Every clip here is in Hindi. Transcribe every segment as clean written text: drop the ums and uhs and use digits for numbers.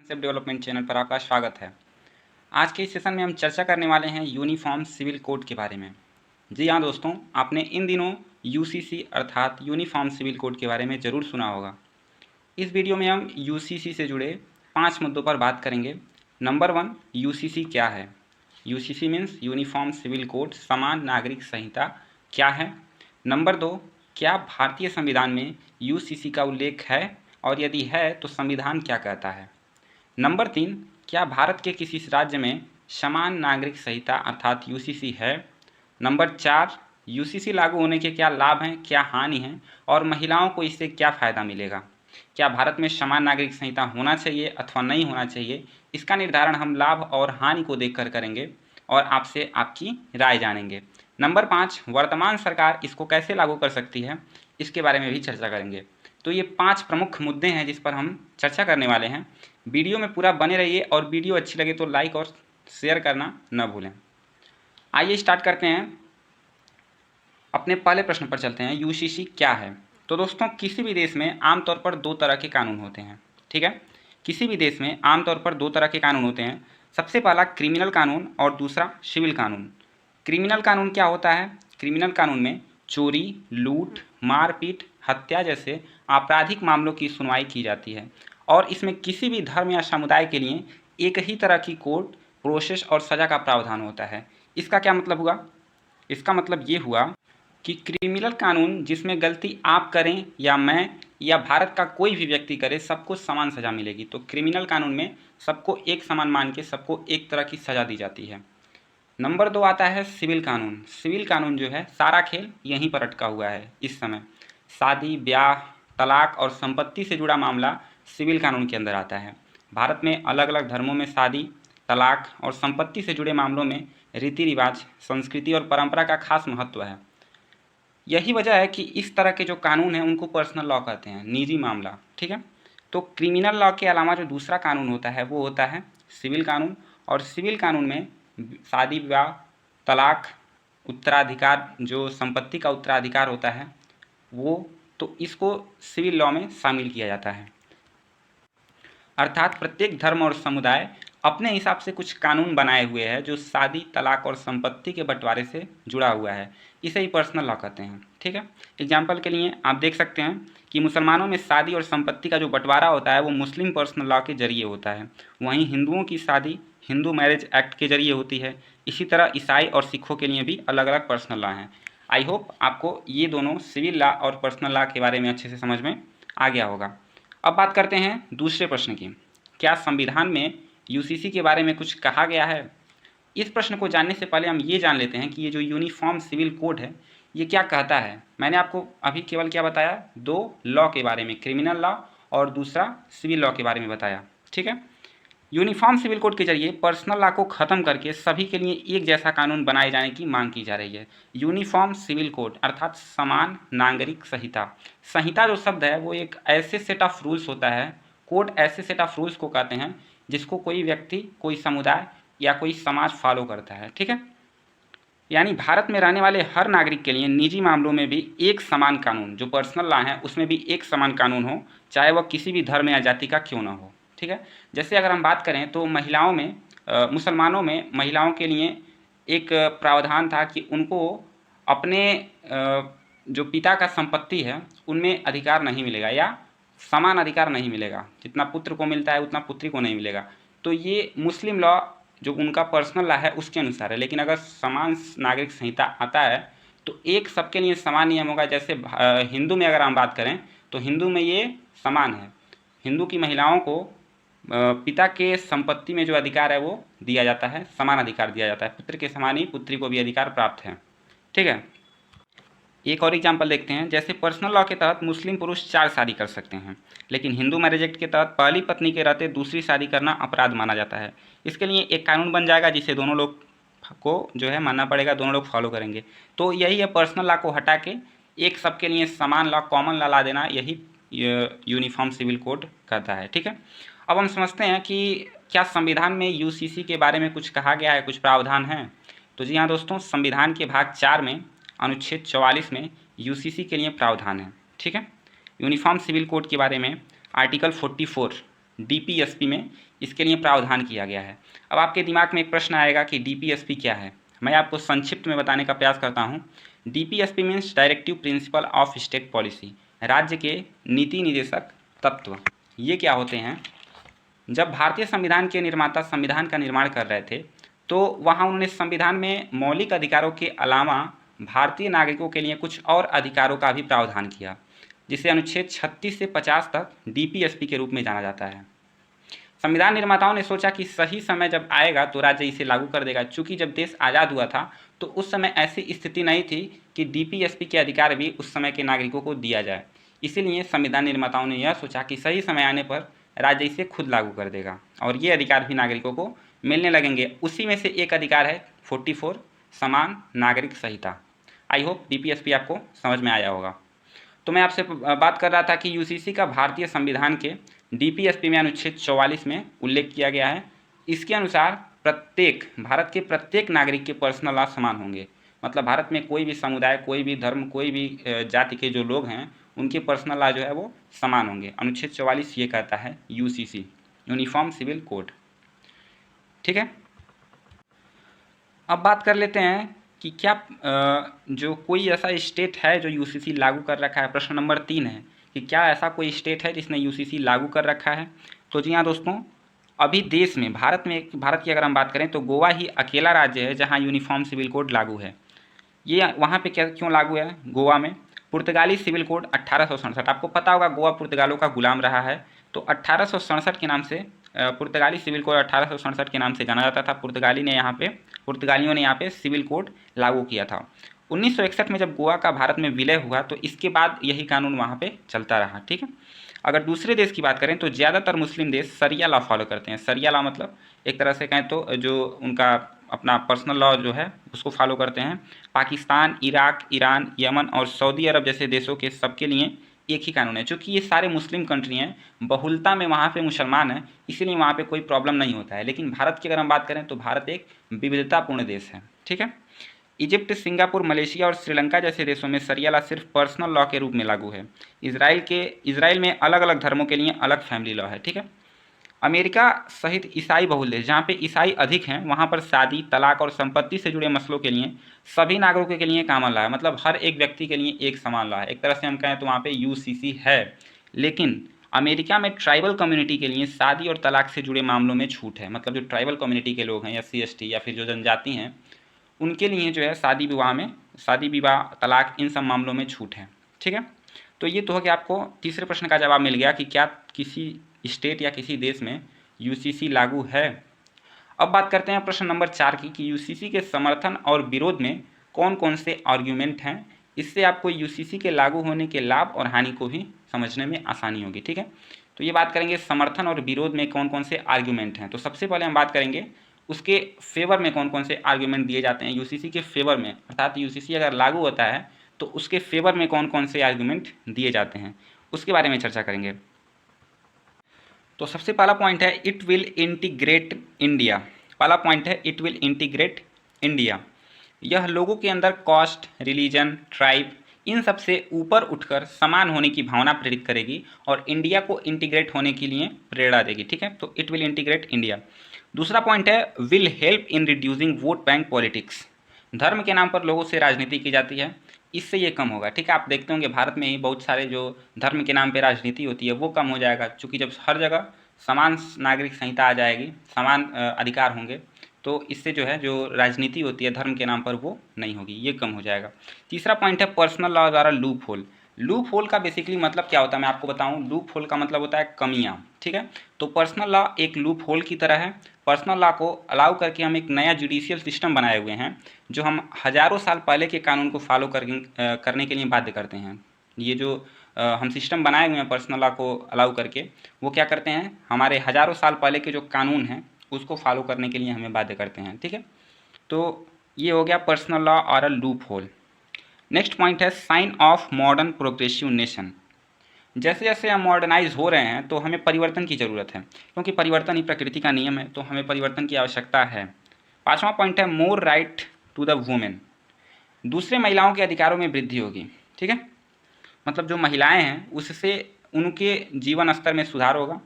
सेल्फ डेवलपमेंट चैनल पर आपका स्वागत है। आज के इस सेशन में हम चर्चा करने वाले हैं यूनिफॉर्म सिविल कोड के बारे में। जी हाँ दोस्तों, आपने इन दिनों यूसीसी अर्थात यूनिफॉर्म सिविल कोड के बारे में ज़रूर सुना होगा। इस वीडियो में हम यूसीसी से जुड़े 5 मुद्दों पर बात करेंगे। नंबर 1, यूसीसी क्या है। UCC means uniform civil code, समान नागरिक संहिता क्या है। नंबर 2, क्या भारतीय संविधान में यूसीसी का उल्लेख है और यदि है तो संविधान क्या कहता है। नंबर 3, क्या भारत के किसी राज्य में समान नागरिक संहिता अर्थात यूसीसी है। नंबर 4, यूसीसी लागू होने के क्या लाभ हैं, क्या हानि हैं और महिलाओं को इससे क्या फ़ायदा मिलेगा। क्या भारत में समान नागरिक संहिता होना चाहिए अथवा नहीं होना चाहिए, इसका निर्धारण हम लाभ और हानि को देखकर करेंगे और आपसे आपकी राय जानेंगे। नंबर 5, वर्तमान सरकार इसको कैसे लागू कर सकती है, इसके बारे में भी चर्चा करेंगे। तो ये 5 प्रमुख मुद्दे हैं जिस पर हम चर्चा करने वाले हैं। वीडियो में पूरा बने रहिए और वीडियो अच्छी लगे तो लाइक और शेयर करना न भूलें। आइए स्टार्ट करते हैं। अपने पहले प्रश्न पर चलते हैं, यूसीसी क्या है। तो दोस्तों, किसी भी देश में आमतौर पर 2 तरह के कानून होते हैं। ठीक है, किसी भी देश में आमतौर पर 2 तरह के कानून होते हैं। सबसे पहला क्रिमिनल कानून और दूसरा सिविल कानून। क्रिमिनल कानून क्या होता है। क्रिमिनल कानून में चोरी, लूट, मारपीट, हत्या जैसे आपराधिक मामलों की सुनवाई की जाती है और इसमें किसी भी धर्म या समुदाय के लिए एक ही तरह की कोर्ट प्रोसेस और सज़ा का प्रावधान होता है। इसका क्या मतलब हुआ। इसका मतलब ये हुआ कि क्रिमिनल कानून जिसमें गलती आप करें या मैं या भारत का कोई भी व्यक्ति करे, सबको समान सज़ा मिलेगी। तो क्रिमिनल कानून में सबको एक समान मान के सबको एक तरह की सज़ा दी जाती है। नंबर 2 आता है सिविल कानून। सिविल कानून जो है, सारा खेल यहीं पर अटका हुआ है इस समय। शादी, ब्याह, तलाक और संपत्ति से जुड़ा मामला सिविल कानून के अंदर आता है। भारत में अलग अलग धर्मों में शादी, तलाक और संपत्ति से जुड़े मामलों में रीति रिवाज, संस्कृति और परंपरा का खास महत्व है। यही वजह है कि इस तरह के जो कानून हैं उनको पर्सनल लॉ कहते हैं, निजी मामला। ठीक है, तो क्रिमिनल लॉ के अलावा जो दूसरा कानून होता है वो होता है सिविल कानून। और सिविल कानून में शादी, विवाह, तलाक, उत्तराधिकार, जो संपत्ति का उत्तराधिकार होता है वो, तो इसको सिविल लॉ में शामिल किया जाता है। अर्थात प्रत्येक धर्म और समुदाय अपने हिसाब से कुछ कानून बनाए हुए हैं जो शादी, तलाक और संपत्ति के बंटवारे से जुड़ा हुआ है। इसे ही पर्सनल लॉ कहते हैं। ठीक है, एग्जाम्पल के लिए आप देख सकते हैं कि मुसलमानों में शादी और संपत्ति का जो बंटवारा होता है वो मुस्लिम पर्सनल लॉ के जरिए होता है। वहीं हिंदुओं की शादी हिंदू मैरिज एक्ट के जरिए होती है। इसी तरह ईसाई और सिखों के लिए भी अलग अलग पर्सनल लॉ हैं। आई होप आपको ये दोनों सिविल लॉ और पर्सनल लॉ के बारे में अच्छे से समझ में आ गया होगा। अब बात करते हैं दूसरे प्रश्न की, क्या संविधान में यूसीसी के बारे में कुछ कहा गया है। इस प्रश्न को जानने से पहले हम ये जान लेते हैं कि ये जो यूनिफॉर्म सिविल कोड है ये क्या कहता है। मैंने आपको अभी केवल क्या बताया, 2 लॉ के बारे में, क्रिमिनल लॉ और दूसरा सिविल लॉ के बारे में बताया। ठीक है, यूनिफॉर्म सिविल कोड के जरिए पर्सनल लॉ को खत्म करके सभी के लिए एक जैसा कानून बनाए जाने की मांग की जा रही है। यूनिफॉर्म सिविल कोड अर्थात समान नागरिक संहिता। संहिता जो शब्द है वो एक ऐसे सेट ऑफ रूल्स होता है, कोड ऐसे सेट ऑफ रूल्स को कहते हैं जिसको कोई व्यक्ति, कोई समुदाय या कोई समाज फॉलो करता है। ठीक है, यानी भारत में रहने वाले हर नागरिक के लिए निजी मामलों में भी एक समान कानून, जो पर्सनल लॉ है उसमें भी एक समान कानून हो, चाहे वह किसी भी धर्म या जाति का क्यों ना हो। ठीक है, जैसे अगर हम बात करें तो महिलाओं में, मुसलमानों में महिलाओं के लिए एक प्रावधान था कि उनको अपने जो पिता का संपत्ति है उनमें अधिकार नहीं मिलेगा या समान अधिकार नहीं मिलेगा। जितना पुत्र को मिलता है उतना पुत्री को नहीं मिलेगा। तो ये मुस्लिम लॉ जो उनका पर्सनल लॉ है उसके अनुसार है। लेकिन अगर समान नागरिक संहिता आता है तो एक सबके लिए समान नियम होगा। जैसे हिंदू में अगर हम बात करें तो हिंदू में ये समान है, हिंदू की महिलाओं को पिता के संपत्ति में जो अधिकार है वो दिया जाता है, समान अधिकार दिया जाता है। पुत्र के समान ही पुत्री को भी अधिकार प्राप्त है। ठीक है, एक और एग्जाम्पल देखते हैं। जैसे पर्सनल लॉ के तहत मुस्लिम पुरुष 4 शादी कर सकते हैं, लेकिन हिंदू मैरिज एक्ट के तहत पहली पत्नी के रहते दूसरी शादी करना अपराध माना जाता है। इसके लिए एक कानून बन जाएगा जिसे दोनों लोग को जो है मानना पड़ेगा, दोनों लोग फॉलो करेंगे। तो यही है, पर्सनल लॉ को हटा के एक सबके लिए समान लॉ, कॉमन लॉ ला देना, यही यूनिफॉर्म सिविल कोड कहता है। ठीक है, अब हम समझते हैं कि क्या संविधान में यूसीसी के बारे में कुछ कहा गया है, कुछ प्रावधान हैं। तो जी हाँ दोस्तों, संविधान के भाग 4 में अनुच्छेद 44 में यूसीसी के लिए प्रावधान है। ठीक है, यूनिफॉर्म सिविल कोड के बारे में आर्टिकल 44 डीपीएसपी में इसके लिए प्रावधान किया गया है। अब आपके दिमाग में एक प्रश्न आएगा कि डीपीएसपी क्या है। मैं आपको संक्षिप्त में बताने का प्रयास करता हूँ। DPSP means directive principle of state policy, राज्य के नीति निर्देशक तत्व। ये क्या होते हैं? जब भारतीय संविधान के निर्माता संविधान का निर्माण कर रहे थे तो वहाँ उन्होंने संविधान में मौलिक अधिकारों के अलावा भारतीय नागरिकों के लिए कुछ और अधिकारों का भी प्रावधान किया, जिसे अनुच्छेद 36 से 50 तक डीपीएसपी के रूप में जाना जाता है। संविधान निर्माताओं ने सोचा कि सही समय जब आएगा तो राज्य इसे लागू कर देगा। चूँकि जब देश आज़ाद हुआ था तो उस समय ऐसी स्थिति नहीं थी कि डीपीएसपी के अधिकार भी उस समय के नागरिकों को दिया जाए। इसीलिए संविधान निर्माताओं ने यह सोचा कि सही समय आने पर राज्य इसे खुद लागू कर देगा और ये अधिकार भी नागरिकों को मिलने लगेंगे। उसी में से एक अधिकार है 44 समान नागरिक संहिता। आई होप डीपीएसपी आपको समझ में आया होगा। तो मैं आपसे बात कर रहा था कि यूसीसी का भारतीय संविधान के डीपीएसपी में अनुच्छेद 44 में उल्लेख किया गया है। इसके अनुसार भारत के प्रत्येक नागरिक के पर्सनल लॉ समान होंगे। मतलब भारत में कोई भी समुदाय, कोई भी धर्म, कोई भी जाति के जो लोग हैं उनके पर्सनल लॉ जो है वो समान होंगे। अनुच्छेद 44 ये कहता है यूसीसी, यूनिफॉर्म सिविल कोड। ठीक है, अब बात कर लेते हैं कि क्या जो कोई ऐसा स्टेट है जो यूसीसी लागू कर रखा है। प्रश्न नंबर 3 है कि क्या ऐसा कोई स्टेट है जिसने यूसीसी लागू कर रखा है। तो जी हाँ दोस्तों, अभी देश में भारत की अगर हम बात करें तो गोवा ही अकेला राज्य है जहाँ यूनिफॉर्म सिविल कोड लागू है। ये वहाँ पे क्यों लागू है? गोवा में पुर्तगाली सिविल कोड 1867, आपको पता होगा गोवा पुर्तगालों का गुलाम रहा है, तो 1867 के नाम से पुर्तगाली सिविल कोड 1867 के नाम से जाना जाता था। पुर्तगालियों ने यहाँ पे सिविल कोड लागू किया था। 1961 में जब गोवा का भारत में विलय हुआ तो इसके बाद यही कानून वहाँ पे चलता रहा। ठीक है, अगर दूसरे देश की बात करें तो ज़्यादातर मुस्लिम देश शरिया लॉ फॉलो करते हैं। शरिया लॉ मतलब एक तरह से कहें तो जो उनका अपना पर्सनल लॉ जो है उसको फॉलो करते हैं। पाकिस्तान, इराक, ईरान, यमन और सऊदी अरब जैसे देशों के सबके लिए एक ही कानून है। चूँकि ये सारे मुस्लिम कंट्री हैं, बहुलता में वहाँ पे मुसलमान हैं, इसीलिए वहाँ पे कोई प्रॉब्लम नहीं होता है। लेकिन भारत की अगर हम बात करें तो भारत एक विविधतापूर्ण देश है। ठीक है, इजिप्ट, सिंगापुर, मलेशिया और श्रीलंका जैसे देशों में शरिया लॉ सिर्फ पर्सनल लॉ के रूप में लागू है। इजराइल में अलग अलग धर्मों के लिए अलग फैमिली लॉ है। ठीक है, अमेरिका सहित ईसाई बहुल देश जहाँ पे ईसाई अधिक हैं वहाँ पर शादी, तलाक और संपत्ति से जुड़े मसलों के लिए सभी नागरिकों के लिए कॉमन लॉ है। मतलब हर एक व्यक्ति के लिए एक समान लॉ है। एक तरह से हम कहें तो वहाँ पे यूसीसी है। लेकिन अमेरिका में ट्राइबल कम्युनिटी के लिए शादी और तलाक से जुड़े मामलों में छूट है। मतलब जो ट्राइबल कम्युनिटी के लोग हैं, SC ST या फिर जो जनजाति हैं, उनके लिए जो है शादी विवाह तलाक इन सब मामलों में छूट है। ठीक है, तो ये तो हो गया, आपको तीसरे प्रश्न का जवाब मिल गया कि क्या किसी स्टेट या किसी देश में यूसीसी लागू है। अब बात करते हैं प्रश्न नंबर 4 की कि यूसीसी के समर्थन और विरोध में कौन कौन से आर्ग्यूमेंट हैं। इससे आपको यूसीसी के लागू होने के लाभ और हानि को भी समझने में आसानी होगी। ठीक है, तो ये बात करेंगे समर्थन और विरोध में कौन कौन से आर्ग्यूमेंट हैं। तो सबसे पहले हम बात करेंगे उसके फेवर में कौन कौन से आर्ग्यूमेंट दिए जाते हैं। यूसीसी के फेवर में, अर्थात यूसीसी अगर लागू होता है तो उसके फेवर में कौन कौन से आर्ग्यूमेंट दिए जाते हैं, उसके बारे में चर्चा करेंगे। तो सबसे पहला पॉइंट है इट विल इंटीग्रेट इंडिया। पहला पॉइंट है इट विल इंटीग्रेट इंडिया। यह लोगों के अंदर कास्ट, रिलीजन, ट्राइब इन सब से ऊपर उठकर समान होने की भावना प्रेरित करेगी और इंडिया को इंटीग्रेट होने के लिए प्रेरणा देगी। ठीक है, तो इट विल इंटीग्रेट इंडिया। दूसरा पॉइंट है will help in reducing vote bank politics. धर्म के नाम पर लोगों से राजनीति की जाती है, इससे ये कम होगा। ठीक है, आप देखते होंगे भारत में ही बहुत सारे जो धर्म के नाम पे राजनीति होती है वो कम हो जाएगा। चूँकि जब हर जगह समान नागरिक संहिता आ जाएगी, समान अधिकार होंगे, तो इससे जो है जो राजनीति होती है धर्म के नाम पर वो नहीं होगी, ये कम हो जाएगा। तीसरा पॉइंट है पर्सनल लॉ द्वारा लूप होल। लूप होल का बेसिकली मतलब क्या होता है मैं आपको बताऊं। लूप होल का मतलब होता है कमियां। ठीक है, तो पर्सनल लॉ एक लूप होल की तरह है। पर्सनल लॉ को अलाउ करके हम एक नया जुडिशियल सिस्टम बनाए हुए हैं जो हम हज़ारों साल पहले के कानून को फॉलो करने के लिए बाध्य करते हैं। ये जो हम सिस्टम बनाए हुए हैं पर्सनल लॉ को अलाउ करके, वो क्या करते हैं, हमारे हज़ारों साल पहले के जो कानून हैं उसको फॉलो करने के लिए हमें बाध्य करते हैं। ठीक है, तो ये हो गया पर्सनल लॉ और a loophole. Next point है sign of modern progressive nation. जैसे जैसे हम मॉडर्नाइज हो रहे हैं तो हमें परिवर्तन की ज़रूरत है, क्योंकि परिवर्तन ही प्रकृति का नियम है, तो हमें परिवर्तन की आवश्यकता है। पाँचवा पॉइंट है more right to the women. दूसरे महिलाओं के अधिकारों में वृद्धि होगी। ठीक है, मतलब जो महिलाएं हैं उससे उनके जीवन स्तर में सुधार होगा,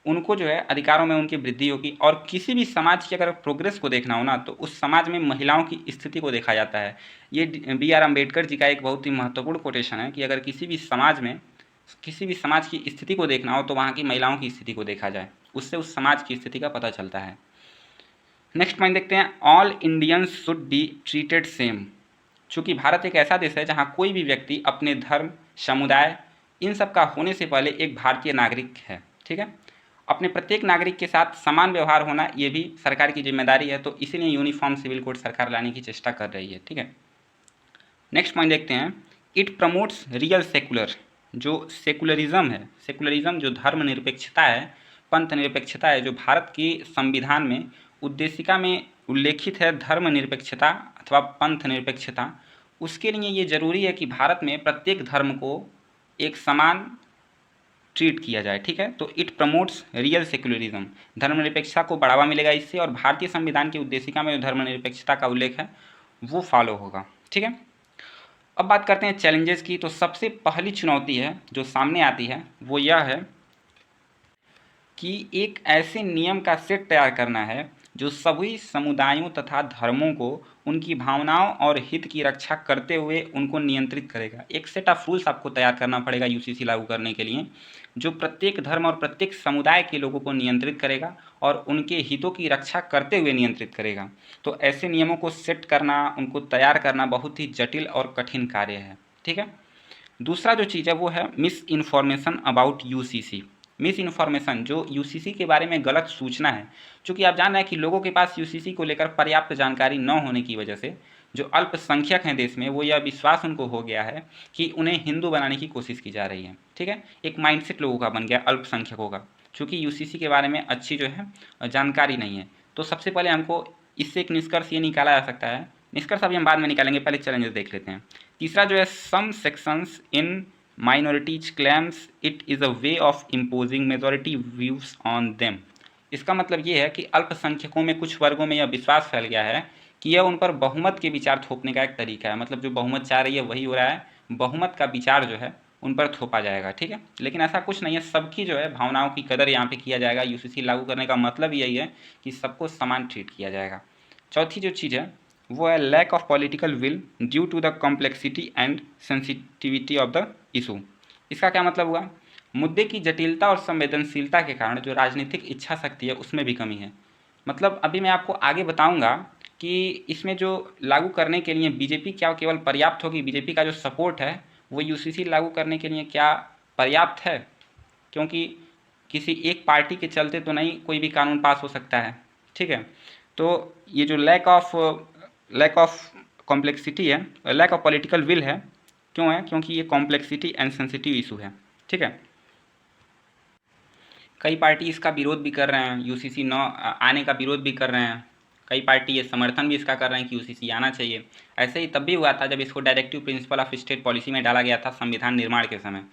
उनको जो है अधिकारों में उनकी वृद्धि होगी। और किसी भी समाज की अगर प्रोग्रेस को देखना हो ना, तो उस समाज में महिलाओं की स्थिति को देखा जाता है। ये B.R. अम्बेडकर जी का एक बहुत ही महत्वपूर्ण कोटेशन है कि अगर किसी भी समाज की स्थिति को देखना हो तो वहाँ की महिलाओं की स्थिति को देखा जाए, उससे उस समाज की स्थिति का पता चलता है। नेक्स्ट पॉइंट देखते हैं, all Indians should be treated same. चूँकि भारत एक ऐसा देश है जहाँ कोई भी व्यक्ति अपने धर्म, समुदाय, इन सब का होने से पहले एक भारतीय नागरिक है। ठीक है, अपने प्रत्येक नागरिक के साथ समान व्यवहार होना ये भी सरकार की जिम्मेदारी है, तो इसीलिए यूनिफॉर्म सिविल कोड सरकार लाने की चेष्टा कर रही है। ठीक है, नेक्स्ट पॉइंट देखते हैं, इट प्रमोट्स रियल सेकुलर। जो सेकुलरिज्म है, सेकुलरिज्म जो धर्मनिरपेक्षता है, पंथ निरपेक्षता है, जो भारत की संविधान में उद्देशिका में उल्लेखित है, धर्मनिरपेक्षता अथवा पंथ निरपेक्षता, उसके लिए ये जरूरी है कि भारत में प्रत्येक धर्म को एक समान ट्रीट किया जाए। ठीक है, तो इट प्रमोट्स रियल सेक्युलरिज्म, धर्मनिरपेक्षता को बढ़ावा मिलेगा इससे, और भारतीय संविधान की उद्देशिका में जो धर्मनिरपेक्षता का उल्लेख है वो फॉलो होगा। ठीक है, अब बात करते हैं चैलेंजेस की। तो सबसे पहली चुनौती है जो सामने आती है वो यह है कि एक ऐसे नियम का सेट तैयार करना है जो सभी समुदायों तथा धर्मों को उनकी भावनाओं और हित की रक्षा करते हुए उनको नियंत्रित करेगा। एक सेट ऑफ रूल्स आपको तैयार करना पड़ेगा यूसीसी लागू करने के लिए, जो प्रत्येक धर्म और प्रत्येक समुदाय के लोगों को नियंत्रित करेगा और उनके हितों की रक्षा करते हुए नियंत्रित करेगा। तो ऐसे नियमों को सेट करना, उनको तैयार करना बहुत ही जटिल और कठिन कार्य है। ठीक है, दूसरा जो चीज़ है वो है miss information about UCC. Miss information, जो यूसीसी के बारे में गलत सूचना है। चूँकि आप जान रहे हैं कि लोगों के पास यूसीसी को लेकर पर्याप्त जानकारी न होने की वजह से जो अल्पसंख्यक हैं देश में, वो यह विश्वास उनको हो गया है कि उन्हें हिंदू बनाने की कोशिश की जा रही है। ठीक है, एक माइंडसेट लोगों का बन गया अल्पसंख्यकों का, चूँकि यूसीसी के बारे में अच्छी जो है जानकारी नहीं है। तो सबसे पहले हमको इससे एक निष्कर्ष ये निकाला जा सकता है, निष्कर्ष अभी हम बाद में निकालेंगे, पहले चैलेंजेस देख लेते हैं। तीसरा जो है, some sections in minorities claims it is a way of imposing majority views on them. इसका मतलब ये है कि अल्पसंख्यकों में कुछ वर्गों में यह विश्वास फैल गया है कि यह उन पर बहुमत के विचार थोपने का एक तरीका है। मतलब जो बहुमत चाह रही है वही हो रहा है, बहुमत का विचार जो है उन पर थोपा जाएगा। ठीक है, लेकिन ऐसा कुछ नहीं है, सबकी जो है भावनाओं की कदर यहाँ पे किया जाएगा। यूसीसी लागू करने का मतलब यही है कि सबको समान ट्रीट किया जाएगा। चौथी जो चीज़ है वो है lack of political will due to the complexity and sensitivity of the issue. इसका क्या मतलब हुआ, मुद्दे की जटिलता और संवेदनशीलता के कारण जो राजनीतिक इच्छा शक्ति है उसमें भी कमी है। मतलब अभी मैं आपको आगे बताऊंगा कि इसमें जो लागू करने के लिए बीजेपी क्या केवल पर्याप्त होगी, बीजेपी का जो सपोर्ट है वो यूसीसी लागू करने के लिए क्या पर्याप्त है, क्योंकि किसी एक पार्टी के चलते तो नहीं कोई भी कानून पास हो सकता है। ठीक है, तो ये जो लैक ऑफ कॉम्प्लेक्सिटी है, लैक ऑफ पॉलिटिकल विल है, क्यों है, क्योंकि ये कॉम्प्लेक्सिटी एंड सेंसिटिव इशू है। ठीक है, कई पार्टी इसका विरोध भी कर रहे हैं, यूसीसी न आने का विरोध भी कर रहे हैं, कई पार्टी ये समर्थन भी इसका कर रहे हैं कि यूसीसी आना चाहिए। ऐसे ही तब भी हुआ था जब इसको directive principle of state policy में डाला गया था संविधान निर्माण के समय,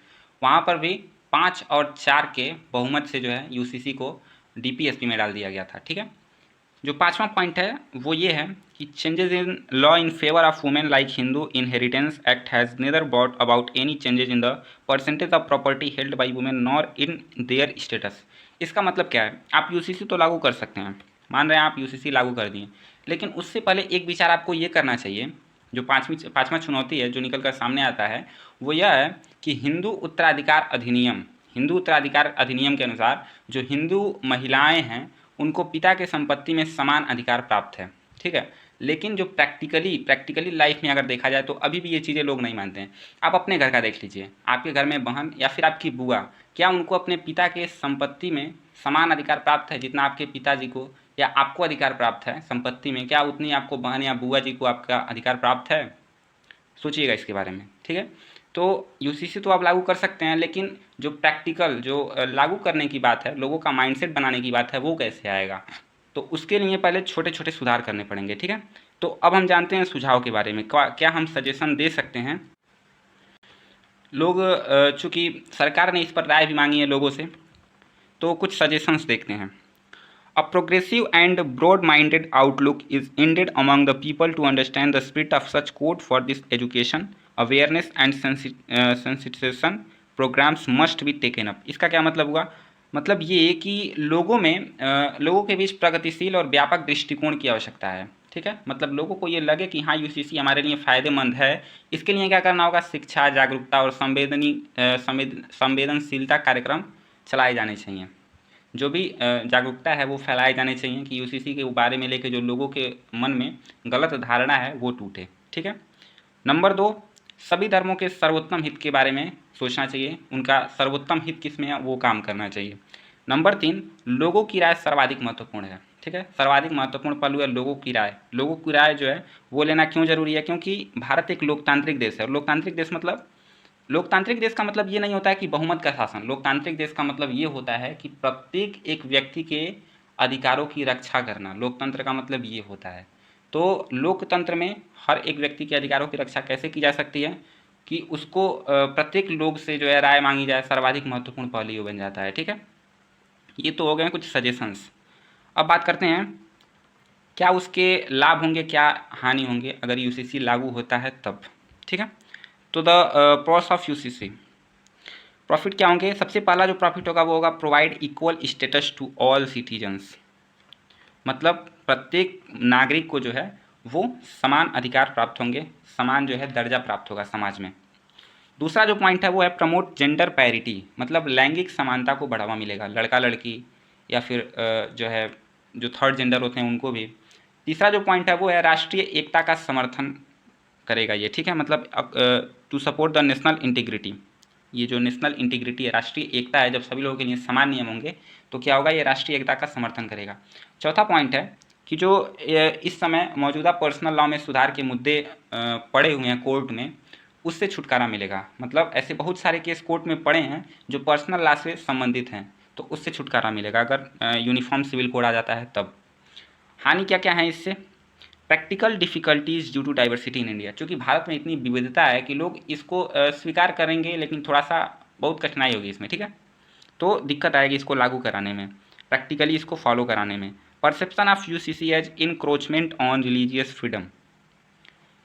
वहाँ पर भी 5 और 4 के बहुमत से जो है यूसीसी को डीपीएसपी में डाल दिया गया था। ठीक है, जो पांचवा पॉइंट है वो ये है कि changes in law in favour of women like Hindu inheritance act has neither brought about any changes in the percentage of property held by women nor in their status. इसका मतलब क्या है, आप यूसीसी तो लागू कर सकते हैं, मान रहे हैं आप यूसीसी लागू कर दिए, लेकिन उससे पहले एक विचार आपको ये करना चाहिए। जो पाँचवा चुनौती है जो निकल कर सामने आता है वो यह है कि हिंदू उत्तराधिकार अधिनियम के अनुसार जो हिंदू महिलाएं हैं उनको पिता के संपत्ति में समान अधिकार प्राप्त है। ठीक है, लेकिन जो प्रैक्टिकली लाइफ में अगर देखा जाए तो अभी भी ये चीज़ें लोग नहीं मानते हैं। आप अपने घर का देख लीजिए, आपके घर में बहन या फिर आपकी बुआ, क्या उनको अपने पिता के संपत्ति में समान अधिकार प्राप्त है जितना आपके पिताजी को या आपको अधिकार प्राप्त है संपत्ति में? क्या उतनी आपको बहन या बुआ जी को आपका अधिकार प्राप्त है? सोचिएगा इसके बारे में। ठीक है, तो यूसीसी तो आप लागू कर सकते हैं, लेकिन जो प्रैक्टिकल जो लागू करने की बात है, लोगों का माइंडसेट बनाने की बात है, वो कैसे आएगा? तो उसके लिए पहले छोटे छोटे सुधार करने पड़ेंगे। ठीक है, तो अब हम जानते हैं सुझाव के बारे में, क्या हम सजेशन दे सकते हैं। लोग चूँकि सरकार ने इस पर राय भी मांगी है लोगों से, तो कुछ सजेशंस देखते हैं। A progressive and broad-minded outlook is needed among the people to understand the spirit of such code. For this, education, awareness and sensitization programs must be taken up. इसका क्या मतलब हुआ, मतलब ये कि लोगों के बीच प्रगतिशील और व्यापक दृष्टिकोण की आवश्यकता है। ठीक है, मतलब लोगों को ये लगे कि हाँ यूसीसी हमारे लिए फ़ायदेमंद है। इसके लिए क्या करना होगा, शिक्षा, जागरूकता और संवेदनशीलता कार्यक्रम चलाए जाने चाहिए। जो भी जागरूकता है वो फैलाए जाने चाहिए कि यूसीसी के बारे में लेके जो लोगों के मन में गलत धारणा है वो टूटे। ठीक है। नंबर 2, सभी धर्मों के सर्वोत्तम हित के बारे में सोचना चाहिए, उनका सर्वोत्तम हित किस में है वो काम करना चाहिए। नंबर 3, लोगों की राय सर्वाधिक महत्वपूर्ण है। ठीक है, सर्वाधिक महत्वपूर्ण पहलू है लोगों की राय। लोगों की राय जो है वो लेना क्यों जरूरी है, क्योंकि भारत एक लोकतांत्रिक देश है। और लोकतांत्रिक देश मतलब, लोकतांत्रिक देश का मतलब ये नहीं होता है कि बहुमत का शासन। लोकतांत्रिक देश का मतलब ये होता है कि प्रत्येक एक व्यक्ति के अधिकारों की रक्षा करना। लोकतंत्र का मतलब ये होता है। तो लोकतंत्र में हर एक व्यक्ति के अधिकारों की रक्षा कैसे की जा सकती है कि उसको प्रत्येक लोग से जो है राय मांगी जाए, सर्वाधिक महत्वपूर्ण पहलू ये बन जाता है। ठीक है, ये तो हो गए कुछ सजेशंस। अब बात करते हैं क्या उसके लाभ होंगे, क्या हानि होंगे अगर यूसीसी लागू होता है तब। ठीक है, तो the pros of UCC, profit क्या होंगे। सबसे पहला जो प्रॉफिट होगा वो होगा provide equal status to all citizens, मतलब प्रत्येक नागरिक को जो है वो समान अधिकार प्राप्त होंगे, समान जो है दर्जा प्राप्त होगा समाज में। दूसरा जो पॉइंट है वो है प्रमोट जेंडर पैरिटी, मतलब लैंगिक समानता को बढ़ावा मिलेगा, लड़का लड़की या फिर जो है जो थर्ड जेंडर होते हैं उनको भी। तीसरा जो पॉइंट है वो है राष्ट्रीय एकता का समर्थन करेगा ये। ठीक है, मतलब to support the national integrity, ये जो नेशनल इंटीग्रिटी है, राष्ट्रीय एकता है, जब सभी लोगों के लिए समान नियम होंगे तो क्या होगा, ये राष्ट्रीय एकता का समर्थन करेगा। चौथा पॉइंट है कि जो इस समय मौजूदा पर्सनल लॉ में सुधार के मुद्दे पड़े हुए हैं कोर्ट में, उससे छुटकारा मिलेगा। मतलब ऐसे बहुत सारे केस कोर्ट में पड़े हैं जो पर्सनल लॉ से संबंधित हैं, तो उससे छुटकारा मिलेगा अगर यूनिफॉर्म सिविल कोड आ जाता है तब। हानि क्या क्या है इससे, practical difficulties due to diversity in India, क्योंकि भारत में इतनी विविधता है कि लोग इसको स्वीकार करेंगे लेकिन थोड़ा सा बहुत कठिनाई होगी इसमें। ठीक है, तो दिक्कत आएगी इसको लागू कराने में, प्रैक्टिकली इसको फॉलो कराने में। Perception of UCC as encroachment on religious freedom,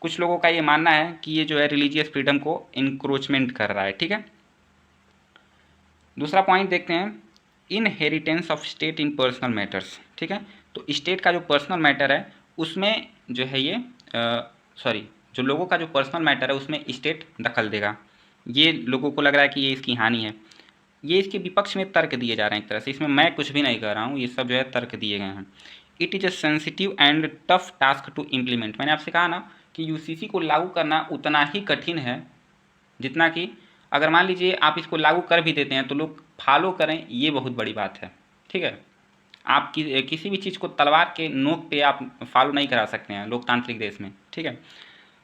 कुछ लोगों का ये मानना है कि ये जो है रिलीजियस फ्रीडम को इंक्रोचमेंट कर रहा है। ठीक है, दूसरा पॉइंट देखते हैं inheritance of state in personal matters. ठीक है, तो स्टेट का जो पर्सनल मैटर है उसमें जो है ये जो लोगों का जो पर्सनल मैटर है उसमें स्टेट दखल देगा। ये लोगों को लग रहा है कि ये इसकी हानि है। ये इसके विपक्ष में तर्क दिए जा रहे हैं एक तरह से, इसमें मैं कुछ भी नहीं कर रहा हूँ, ये सब जो है तर्क दिए गए हैं। It is a sensitive and tough task to implement, मैंने आपसे कहा ना कि यूसीसी को लागू करना उतना ही कठिन है जितना कि अगर मान लीजिए आप इसको लागू कर भी देते हैं तो लोग फॉलो करें, ये बहुत बड़ी बात है। ठीक है, आप किसी भी चीज़ को तलवार के नोक पे आप फॉलो नहीं करा सकते हैं लोकतांत्रिक देश में। ठीक है,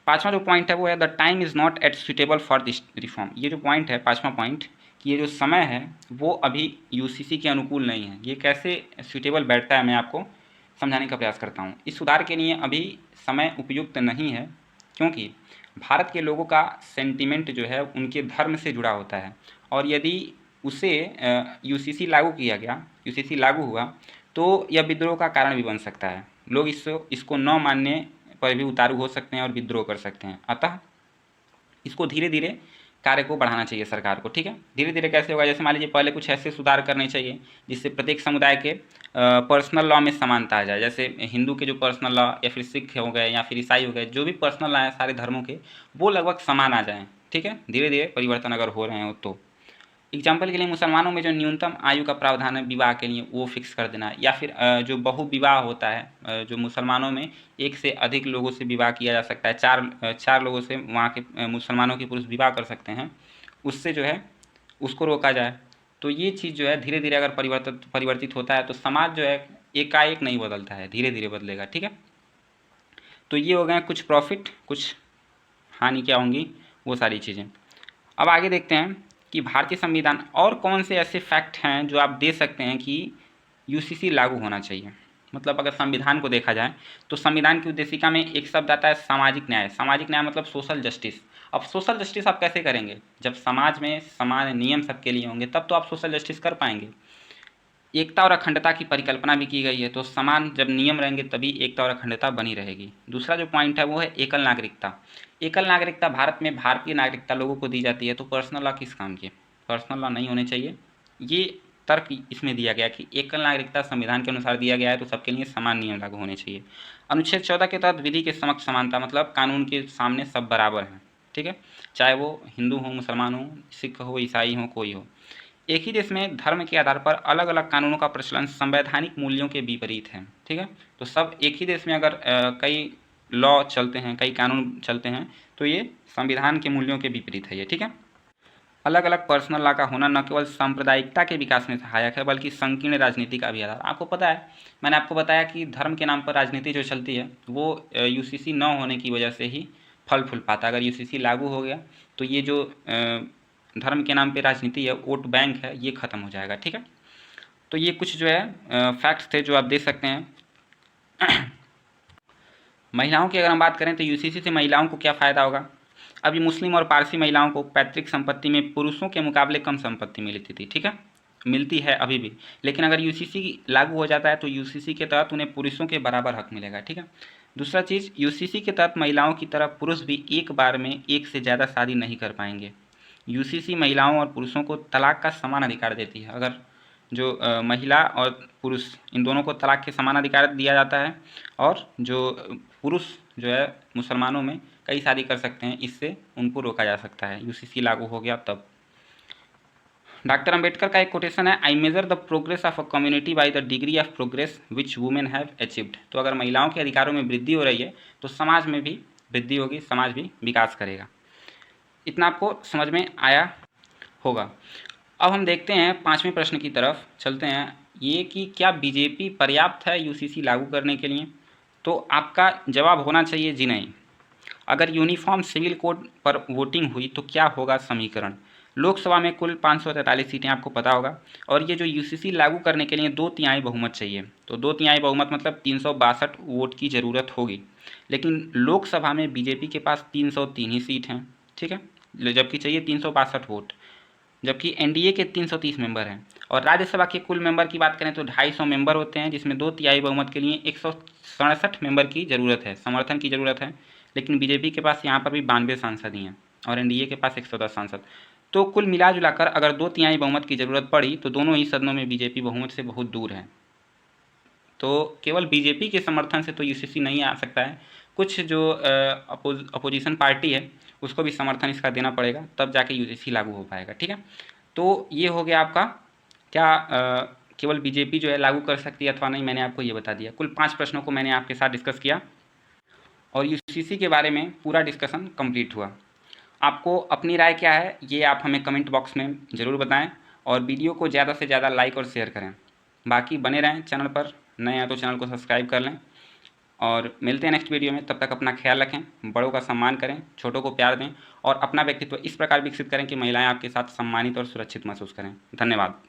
पाँचवा जो पॉइंट है वो है the time is not at suitable for this reform, ये जो पॉइंट है पाँचवा पॉइंट कि ये जो समय है वो अभी यूसीसी के अनुकूल नहीं है। ये कैसे सूटेबल बैठता है मैं आपको समझाने का प्रयास करता हूँ। इस सुधार के लिए अभी समय उपयुक्त नहीं है, क्योंकि भारत के लोगों का सेंटिमेंट जो है उनके धर्म से जुड़ा होता है, और यदि उसे यूसीसी लागू किया गया, यूसीसी लागू हुआ तो यह विद्रोह का कारण भी बन सकता है। लोग इसको न मानने पर भी उतारू हो सकते हैं और विद्रोह कर सकते हैं। अतः इसको धीरे धीरे कार्य को बढ़ाना चाहिए सरकार को। ठीक है, धीरे धीरे कैसे होगा, जैसे मान लीजिए पहले कुछ ऐसे सुधार करने चाहिए जिससे प्रत्येक समुदाय के पर्सनल लॉ में समानता आ जाए। जैसे हिंदू के जो पर्सनल लॉ या फिर सिख हो गए या फिर ईसाई हो गए, जो भी पर्सनल लॉ है सारे धर्मों के, वो लगभग समान आ जाएँ। ठीक है, धीरे धीरे परिवर्तन अगर हो रहे हैं तो। एग्जाम्पल के लिए मुसलमानों में जो न्यूनतम आयु का प्रावधान है विवाह के लिए वो फिक्स कर देना, या फिर जो बहु विवाह होता है, जो मुसलमानों में एक से अधिक लोगों से विवाह किया जा सकता है, चार लोगों से वहाँ के मुसलमानों के पुरुष विवाह कर सकते हैं, उससे जो है उसको रोका जाए। तो ये चीज़ जो है धीरे धीरे अगर परिवर्तित होता है तो समाज जो है एकाएक नहीं बदलता है, धीरे धीरे बदलेगा। ठीक है, तो ये हो गए कुछ प्रॉफिट, कुछ हानि क्या होंगी वो सारी चीज़ें। अब आगे देखते हैं कि भारतीय संविधान और कौन से ऐसे फैक्ट हैं जो आप दे सकते हैं कि यूसीसी लागू होना चाहिए। मतलब अगर संविधान को देखा जाए तो संविधान की उद्देशिका में एक शब्द आता है सामाजिक न्याय। सामाजिक न्याय मतलब सोशल जस्टिस। अब सोशल जस्टिस आप कैसे करेंगे, जब समाज में समान नियम सबके लिए होंगे तब तो आप सोशल जस्टिस कर पाएंगे। एकता और अखंडता की परिकल्पना भी की गई है, तो समान जब नियम रहेंगे तभी एकता और अखंडता बनी रहेगी। दूसरा जो पॉइंट है वो है एकल नागरिकता। एकल नागरिकता, भारत में भारतीय नागरिकता लोगों को दी जाती है, तो पर्सनल लॉ किस काम की, पर्सनल लॉ नहीं होने चाहिए। ये तर्क इसमें दिया गया कि एकल नागरिकता संविधान के अनुसार दिया गया है, तो सबके लिए समान नियम लागू होने चाहिए। अनुच्छेद 14 के तहत विधि के समक्ष समानता, मतलब कानून के सामने सब बराबर हैं, ठीक है, चाहे वो हिंदू हो, मुसलमान हो, सिख हो, ईसाई हो, कोई हो। एक ही देश में धर्म के आधार पर अलग अलग कानूनों का प्रचलन संवैधानिक मूल्यों के विपरीत है, ठीक है। तो सब एक ही देश में अगर कई लॉ चलते हैं, कई कानून चलते हैं, तो ये संविधान के मूल्यों के विपरीत है ये, ठीक है। अलग अलग पर्सनल लॉ का होना न केवल सांप्रदायिकता के विकास में सहायक है, बल्कि संकीर्ण राजनीति का भी आधार। आपको पता है, मैंने आपको बताया कि धर्म के नाम पर राजनीति जो चलती है वो यूसीसी न होने की वजह से ही फल फूल पाता। अगर यूसीसी लागू हो गया तो ये जो धर्म के नाम पे राजनीति है, वोट बैंक है, ये खत्म हो जाएगा, ठीक है। तो ये कुछ जो है फैक्ट्स थे जो आप देख सकते हैं। महिलाओं की अगर हम बात करें तो यूसीसी से महिलाओं को क्या फ़ायदा होगा। अभी मुस्लिम और पारसी महिलाओं को पैतृक संपत्ति में पुरुषों के मुकाबले कम संपत्ति मिलती थी, ठीक है, मिलती है अभी भी। लेकिन अगर यूसीसी लागू हो जाता है तो यूसीसी के तहत उन्हें पुरुषों के बराबर हक मिलेगा, ठीक है। दूसरा चीज़, यूसीसी के तहत महिलाओं की तरह पुरुष भी एक बार में एक से ज़्यादा शादी नहीं कर पाएंगे। यूसीसी महिलाओं और पुरुषों को तलाक का समान अधिकार देती है। अगर जो महिला और पुरुष इन दोनों को तलाक के समान अधिकार दिया जाता है, और जो पुरुष जो है मुसलमानों में कई शादी कर सकते हैं, इससे उनको रोका जा सकता है यूसीसी लागू हो गया तब। डॉक्टर अंबेडकर का एक कोटेशन है, I measure the progress of a community by the degree of progress which women have achieved. तो अगर महिलाओं के अधिकारों में वृद्धि हो रही है तो समाज में भी वृद्धि होगी, समाज भी विकास करेगा। इतना आपको समझ में आया होगा। अब हम देखते हैं 5वें प्रश्न की तरफ चलते हैं, ये कि क्या बीजेपी पर्याप्त है यूसीसी लागू करने के लिए। तो आपका जवाब होना चाहिए जी नहीं। अगर यूनिफॉर्म सिविल कोड पर वोटिंग हुई तो क्या होगा समीकरण। लोकसभा में कुल 543 सीटें आपको पता होगा, और ये जो यूसीसी लागू करने के लिए 2/3 बहुमत चाहिए। तो 2/3 बहुमत मतलब 362 वोट की ज़रूरत होगी। लेकिन लोकसभा में बीजेपी के पास 303 ही सीट हैं, ठीक है, जबकि चाहिए 362 वोट, जबकि एनडीए के 330 मेंबर हैं। और राज्यसभा के कुल मेंबर की बात करें तो 250 मेंबर होते हैं, जिसमें 2/3 बहुमत के लिए 167 मेंबर की ज़रूरत है, समर्थन की ज़रूरत है। लेकिन बीजेपी के पास यहाँ पर भी 92 सांसद ही हैं, और एनडीए के पास 110 सांसद। तो कुल मिला जुलाकर अगर 2/3 बहुमत की ज़रूरत पड़ी तो दोनों ही सदनों में बीजेपी बहुमत से बहुत दूर है। तो केवल बीजेपी के समर्थन से तो यूसीसी नहीं आ सकता है, कुछ जो अपोजिशन पार्टी है उसको भी समर्थन इसका देना पड़ेगा, तब जाके यूसीसी लागू हो पाएगा, ठीक है। तो ये हो गया आपका, क्या केवल बीजेपी जो है लागू कर सकती है अथवा नहीं, मैंने आपको ये बता दिया। कुल 5 प्रश्नों को मैंने आपके साथ डिस्कस किया, और यूसीसी के बारे में पूरा डिस्कशन कंप्लीट हुआ। आपको अपनी राय क्या है ये आप हमें कमेंट बॉक्स में ज़रूर बताएं, और वीडियो को ज़्यादा से ज़्यादा लाइक और शेयर करें। बाकी बने रहें चैनल पर, नए हैं तो चैनल को सब्सक्राइब कर लें, और मिलते हैं नेक्स्ट वीडियो में। तब तक अपना ख्याल रखें, बड़ों का सम्मान करें, छोटों को प्यार दें, और अपना व्यक्तित्व इस प्रकार विकसित करें कि महिलाएं आपके साथ सम्मानित और सुरक्षित महसूस करें। धन्यवाद।